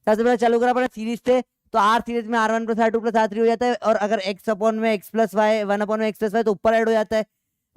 सबसे पहले चालू करा अपने सीरीज से, तो आर सीरीज में R1 plus R2 plus R3 हो जाता है, और अगर x अपॉन में x प्लस वाई 1 अपॉन में x प्लस वाई तो ऊपर ऐड हो जाता है,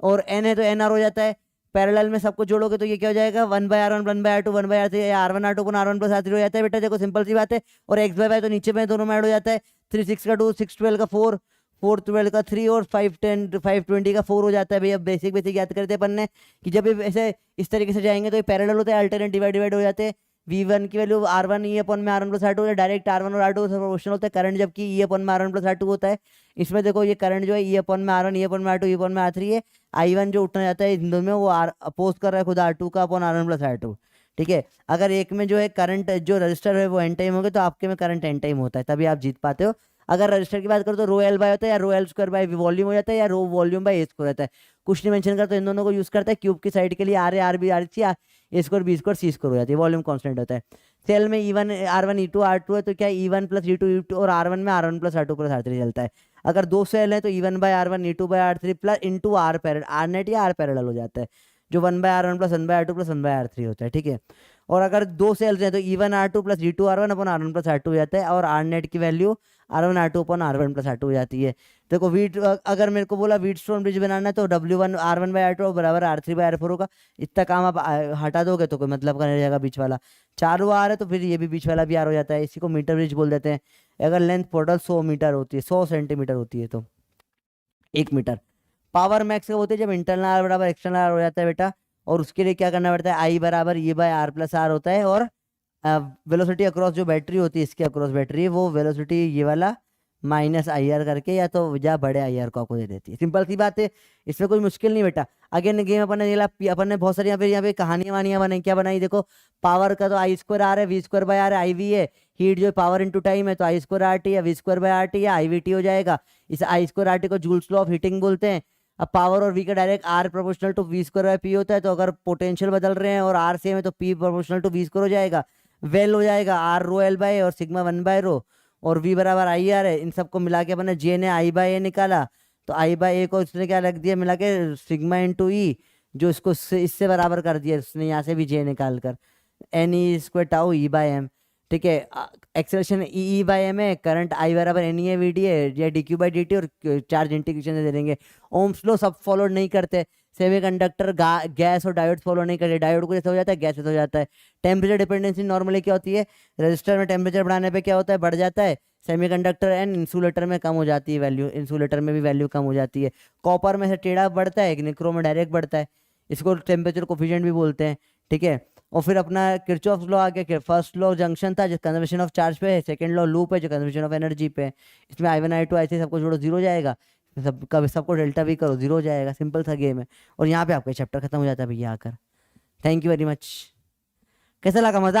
और n है तो nr हो जाता है। पैरेलल में सबको जोड़ोगे तो ये क्या हो जाएगा, 1/r1 1/r2 1/r3 R1 R2 upon R1 plus R3 हो जाता है बेटा, देखो सिंपल सी बात है। और x बाय वाई तो नीचे में दोनों में ऐड हो जाता है, 3 6 का 2 6 12 का 4 4 12 का 3 और 5 10 5 20 का 4 हो जाता है भैया। बेसिक बेसिक याद करते अपन ने कि जब ये ऐसे इस तरीके से जाएंगे तो ये पैरेलल होता है, अल्टरनेट डिवाइड हो जाते हैं। V1 की वैल्यू R1 E अपॉन में R1 प्लस R2 है, डायरेक्ट R1 और R2 प्रोपोर्शनल होता है करंट, जबकि E अपॉन में R1 प्लस R2 होता है। इसमें देखो ये करंट जो है E अपॉन में R1 E अपॉन में R2 E अपॉन में R3 है। I1 जो उठना जाता है इन दोनों में वो अपोज कर रहा है खुद R2 का अपॉन R1 प्लस R2, ठीक है। अगर एक में जो है करंट जो रजिस्टर है वो एन टाइम हो गया तो आपके में करंट एन टाइम होता है, तभी आप जीत पाते हो। अगर रजिस्टर की बात करो तो रो एल बाय होता है, या rho L square by volume हो जाता है, या rho volume by A square रहता है। कुछ नहीं मेंशन करता, इन दोनों को यूज करता है। क्यूब की साइड के लिए R A R B R C A square B square C square हो जाती है, वॉल्यूम कांस्टेंट होता है। सेल में E1 R1 E2 R2 है तो क्या E1 प्लस E2 E2 और R1 में R1 plus R2 plus R3 चलता है। अगर दो सेल है तो E1 by R1 E2 by R3 plus into R parallel R net या आर पैरेलल हो जाता है, जो 1/r1 plus 1/r2 plus 1/r3 होता है, ठीक है। और अगर दो सेल्स हैं तो E1 R2 plus E2 R1 upon R1 plus R2 हो जाता है, और आर नेट की value R1 R2 upon R1 plus R2 हो जाती है। देखो वीट अगर मेरे को बोला वीट स्टोन ब्रिज बनाना है तो W1 R1 बाय R2 बराबर R3 बाय R4 होगा। इतना काम आप हटा दोगे तो कोई मतलब का नहीं रहेगा बीच वाला। चारों आर है तो फिर ये भी बीच वाला भी आर हो जाता है, इसी को मीटर ब्रिज बोल देते हैं। अगर लेंथ टोटल 100 मीटर होती है, 100 सेंटीमीटर होती है तो 1 मीटर। पावर मैक्स का होती है जब इंटरनल आर बराबर एक्सटर्नल आर हो जाता है बेटा, और उसके लिए क्या करना पड़ता है, आई बराबर ये बाय आर प्लस आर होता है, और वेलोसिटी अक्रॉस जो बैटरी होती है इसके अक्रॉस बैटरी वो वेलोसिटी ये वाला माइनस आई आर करके या तो या बड़े आई आर को आपको दे देती है। सिंपल सी बात है, इसमें कोई मुश्किल नहीं बेटा। अगेन गेम अपन ने अपन ने बहुत सारी यहाँ पे कहानियां वानियां बनाई, क्या बनाई देखो। पावर का तो आई स्क्वायर आर है, वी स्क्वायर बाय आर है, आई वी है। हीट जो पावर इंटू टाइम है तो आई स्क्वायर आर टी या V square by R T या आई वी टी हो जाएगा। इस आई स्क्वायर आर टी को जूल्स लॉ ऑफ हीटिंग बोलते हैं। अब पावर और वी का direct or proportional to V square by P होता है, तो अगर पोटेंशियल बदल रहे हैं और आर सेम है तो P proportional to V square हो जाएगा। वेल हो जाएगा आर रो एल बाय और सिग्मा 1/रो, और वी बराबर आई आर है। इन सबको मिला के अपने जे ने आई बाय ए निकाला, तो आई बाय ए को उसने क्या रख दिया मिला के सिग्मा इंटू ई, जो इसको इससे बराबर कर दिया उसने यहाँ से भी जे निकाल कर, n e square tau e by m, ठीक है। एक्सेलरेशन ई बाय एम है, करंट आई बराबर एन ई है वी डी है, या d q by d t, और चार्ज इंटीग्रेशन से दे देंगे। ओम्स लॉ सब फॉलो नहीं करते। सेमीकंडक्टर गैस और डायोड फॉलो नहीं करते, डायोड को जैसे हो जाता है गैस जैसे हो जाता है। टेम्परेचर डिपेंडेंसी नॉर्मली क्या होती है, रजिस्टर में टेम्परेचर बढ़ाने पे क्या होता है, बढ़ जाता है। सेमीकंडक्टर एंड इंसुलेटर में कम हो जाती है वैल्यू, इंसुलेटर में भी वैल्यू कम हो जाती है। कॉपर में से टेढ़ा बढ़ता है, निक्रो में डायरेक्ट बढ़ता है, इसको टेम्परेचर कोफिशिएंट भी बोलते हैं, ठीक है। और फिर अपना किरचॉफ लॉ आ गया। फर्स्ट लॉ जंक्शन था जो कंजर्वेशन ऑफ चार्ज पे है, सेकंड लॉ लूप है जो कंजर्वेशन ऑफ एनर्जी पे है। इसमें I1 I2 ऐसे सबको जोड़ो जीरो जाएगा, सबको डेल्टा भी करो जीरो जाएगा, सिंपल सा गेम है। और यहाँ पे आपका चैप्टर खत्म हो जाता है भैया आकर। Thank you very much. कैसा लगा, मजा आया?